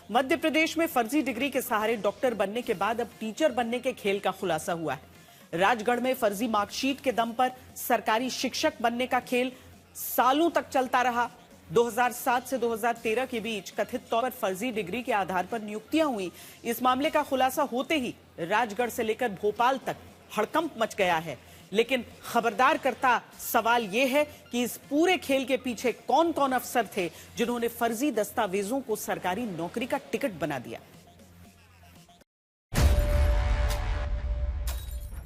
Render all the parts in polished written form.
मध्य प्रदेश में फर्जी डिग्री के सहारे डॉक्टर बनने के बाद अब टीचर बनने के खेल का खुलासा हुआ है। राजगढ़ में फर्जी मार्कशीट के दम पर सरकारी शिक्षक बनने का खेल सालों तक चलता रहा। 2007 से 2013 के बीच कथित तौर पर फर्जी डिग्री के आधार पर नियुक्तियां हुई। इस मामले का खुलासा होते ही राजगढ़ से लेकर भोपाल तक हड़कंप मच गया है। लेकिन खबरदार करता सवाल यह है कि इस पूरे खेल के पीछे कौन कौन अफसर थे जिन्होंने फर्जी दस्तावेजों को सरकारी नौकरी का टिकट बना दिया।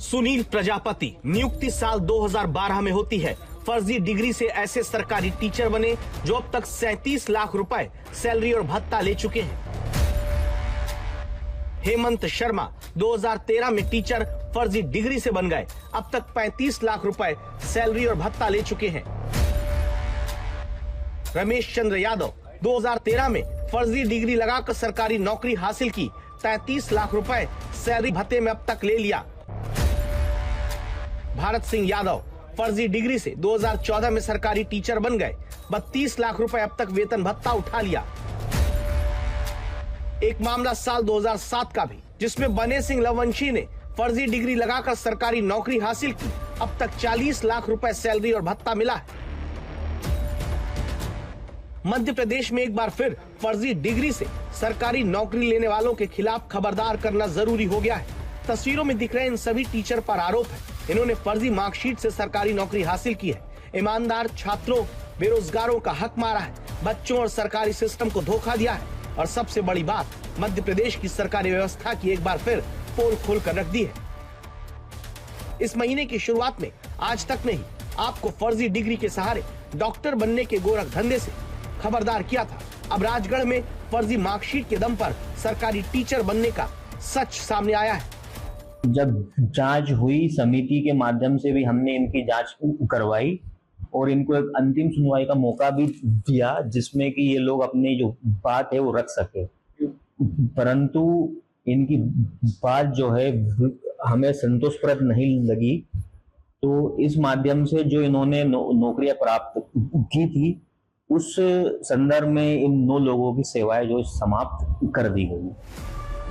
सुनील प्रजापति नियुक्ति साल 2012 में होती है। फर्जी डिग्री से ऐसे सरकारी टीचर बने जो अब तक 37 लाख रुपए सैलरी और भत्ता ले चुके हैं। हेमंत शर्मा 2013 में टीचर फर्जी डिग्री से बन गए, अब तक 35 लाख रुपए सैलरी और भत्ता ले चुके हैं। रमेश चंद्र यादव 2013 में फर्जी डिग्री लगाकर सरकारी नौकरी हासिल की, 33 लाख रुपए सैलरी भत्ते में अब तक ले लिया। भारत सिंह यादव फर्जी डिग्री से 2014 में सरकारी टीचर बन गए, 32 लाख रुपए अब तक वेतन भत्ता उठा लिया। एक मामला साल 2007 का भी, जिसमें बने सिंह लवंशी ने फर्जी डिग्री लगाकर सरकारी नौकरी हासिल की, अब तक 40 लाख रुपए सैलरी और भत्ता मिला है। मध्य प्रदेश में एक बार फिर फर्जी डिग्री से सरकारी नौकरी लेने वालों के खिलाफ खबरदार करना जरूरी हो गया है। तस्वीरों में दिख रहे इन सभी टीचर पर आरोप है, इन्होंने फर्जी मार्कशीट से सरकारी नौकरी हासिल की है, ईमानदार छात्रों बेरोजगारों का हक मारा है, बच्चों और सरकारी सिस्टम को धोखा दिया है और सबसे बड़ी बात, मध्य प्रदेश की सरकारी व्यवस्था की एक बार फिर पोल खोल कर रख दी है। इस महीने की शुरुआत में आज तक नहीं आपको फर्जी डिग्री के सहारे डॉक्टर बनने के गोरख धंधे से खबरदार किया था। अब राजगढ़ में फर्जी मार्कशीट के दम पर सरकारी टीचर बनने का सच सामने आया है। जब जांच हुई, समिति के माध्यम से भी हमने इनकी जांच करवाई और इनको एक अंतिम सुनवाई का मौका भी दिया, जिसमें कि ये लोग अपनी जो बात है वो रख सके, परंतु इनकी बात जो है हमें संतोषप्रद नहीं लगी। तो इस माध्यम से जो इन्होंने नौकरियां प्राप्त की थी, उस संदर्भ में इन 9 लोगों की सेवाएं जो समाप्त कर दी गई।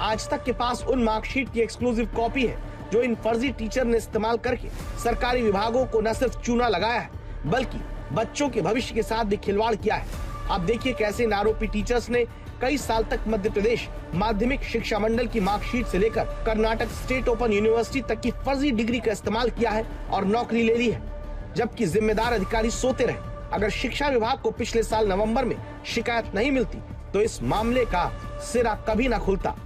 आज तक के पास उन मार्कशीट की एक्सक्लूसिव कॉपी है जो इन फर्जी टीचर ने इस्तेमाल करके सरकारी विभागों को न सिर्फ चूना लगाया है, बल्कि बच्चों के भविष्य के साथ भी खिलवाड़ किया है। आप देखिए कैसे इन आरोपी टीचर्स ने कई साल तक मध्य प्रदेश माध्यमिक शिक्षा मंडल की मार्कशीट से लेकर कर्नाटक स्टेट ओपन यूनिवर्सिटी तक की फर्जी डिग्री का इस्तेमाल किया है और नौकरी ले ली है, जबकि जिम्मेदार अधिकारी सोते रहे। अगर शिक्षा विभाग को पिछले साल नवंबर में शिकायत नहीं मिलती तो इस मामले का सिरा कभी न खुलता।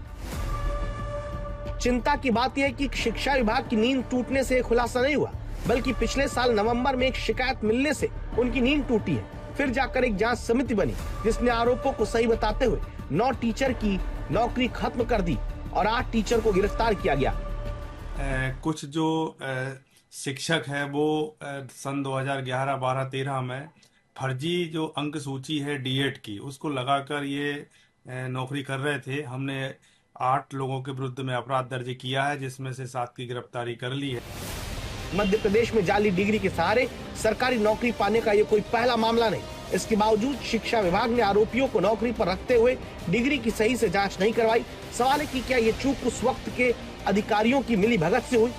चिंता की बात यह है कि शिक्षा विभाग की नींद टूटने से खुलासा नहीं हुआ, बल्कि पिछले साल नवंबर में एक शिकायत मिलने से उनकी नींद टूटी है। फिर जाकर एक जांच समिति बनी जिसने आरोपों को सही बताते हुए 9 टीचर की नौकरी खत्म कर दी और 8 टीचर को गिरफ्तार किया गया। कुछ जो शिक्षक है वो सन 2011, 12, 13 में फर्जी जो अंक सूची है डीएड की, उसको लगाकर ये नौकरी कर रहे थे। हमने 8 लोगों के विरुद्ध में अपराध दर्ज किया है, जिसमें से 7 की गिरफ्तारी कर ली है। मध्य प्रदेश में जाली डिग्री के सहारे सरकारी नौकरी पाने का ये कोई पहला मामला नहीं। इसके बावजूद शिक्षा विभाग ने आरोपियों को नौकरी पर रखते हुए डिग्री की सही से जांच नहीं करवाई। सवाल है कि क्या ये चूक उस वक्त के अधिकारियों की मिलीभगत से हुई?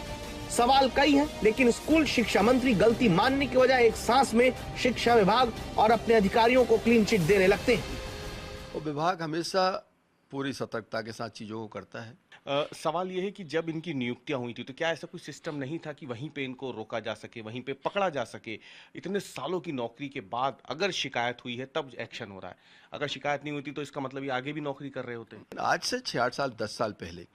सवाल कई हैं, लेकिन स्कूल शिक्षा मंत्री गलती मानने की वजह एक सांस में शिक्षा विभाग और अपने अधिकारियों को क्लीन चिट देने लगते हैं। विभाग हमेशा पूरी सतर्कता के साथ चीजों को करता है। सवाल यह है कि जब इनकी नियुक्तियां हुई थी तो क्या ऐसा कोई सिस्टम नहीं था कि वहीं पे इनको रोका जा सके, वहीं पे पकड़ा जा सके? इतने सालों की नौकरी के बाद अगर शिकायत हुई है तब एक्शन हो रहा है, अगर शिकायत नहीं होती तो इसका मतलब ये आगे भी नौकरी कर रहे होते। आज से 6-8 साल 10 साल पहले,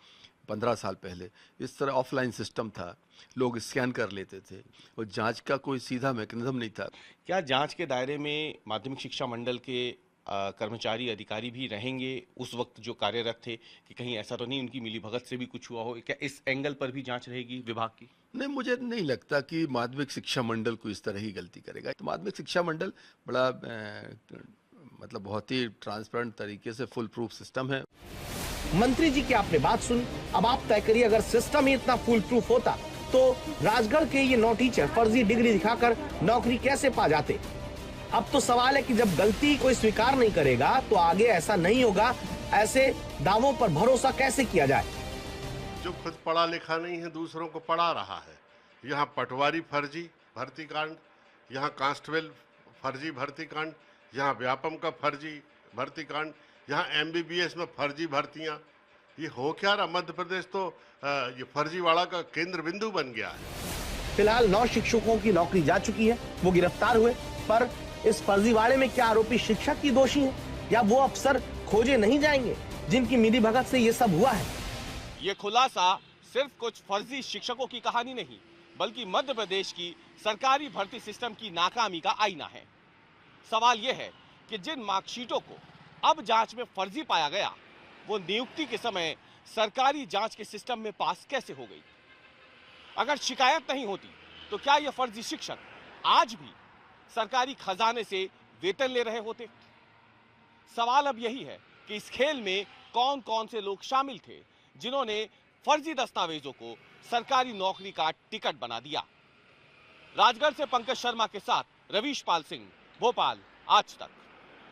15 साल पहले इस तरह ऑफलाइन सिस्टम था, लोग स्कैन कर लेते थे और जांच का कोई सीधा मैकेनिज्म नहीं था। क्या जांच के दायरे में माध्यमिक शिक्षा मंडल के कर्मचारी अधिकारी भी रहेंगे उस वक्त जो कार्यरत थे, कि कहीं ऐसा तो नहीं उनकी मिलीभगत से भी कुछ हुआ हो? क्या इस एंगल पर भी जांच रहेगी विभाग की? नहीं, मुझे नहीं लगता कि माध्यमिक शिक्षा मंडल को इस तरह ही गलती करेगा। तो माध्यमिक शिक्षा मंडल बड़ा मतलब बहुत ही ट्रांसपेरेंट तरीके से फुल प्रूफ सिस्टम है। मंत्री जी की आपने बात सुनी, अब आप तय करिए अगर सिस्टम ही इतना फुल प्रूफ होता तो राजगढ़ के ये 9 टीचर फर्जी डिग्री दिखाकर नौकरी कैसे पा जाते? अब तो सवाल है कि जब गलती कोई स्वीकार नहीं करेगा तो आगे ऐसा नहीं होगा ऐसे दावों पर भरोसा कैसे किया जाए? जो खुद पढ़ा लिखा नहीं है दूसरों को पढ़ा रहा है। यहाँ पटवारी फर्जी भर्ती कांड, यहाँ कांस्टेबल फर्जी भर्ती कांड, यहाँ व्यापम का फर्जी भर्ती कांड, यहाँ MBBS में फर्जी भर्तियाँ। ये हो क्या रहा? मध्य प्रदेश तो ये फर्जीवाड़ा का केंद्र बिंदु बन गया है। फिलहाल 9 शिक्षकों की नौकरी जा चुकी है, वो गिरफ्तार हुए, पर इस फर्जीवाड़े में क्या आरोपी शिक्षक ही दोषी है या वो अफसर खोजे नहीं जाएंगे जिनकी मिलीभगत से ये सब हुआ है? ये खुलासा सिर्फ कुछ फर्जी शिक्षकों की कहानी नहीं, बल्कि मध्य प्रदेश की सरकारी भर्ती सिस्टम की नाकामी का आईना है। सवाल यह है कि जिन मार्कशीटों को अब जांच में फर्जी पाया गया, वो नियुक्ति के समय सरकारी जांच के सिस्टम में पास कैसे हो गई? अगर शिकायत नहीं होती तो क्या ये फर्जी शिक्षक आज भी सरकारी खजाने से वेतन ले रहे होते? सवाल अब यही है कि इस खेल में कौन कौन से लोग शामिल थे जिन्होंने फर्जी दस्तावेजों को सरकारी नौकरी का टिकट बना दिया। राजगढ़ से पंकज शर्मा के साथ रवीश पाल सिंह, भोपाल, आज तक।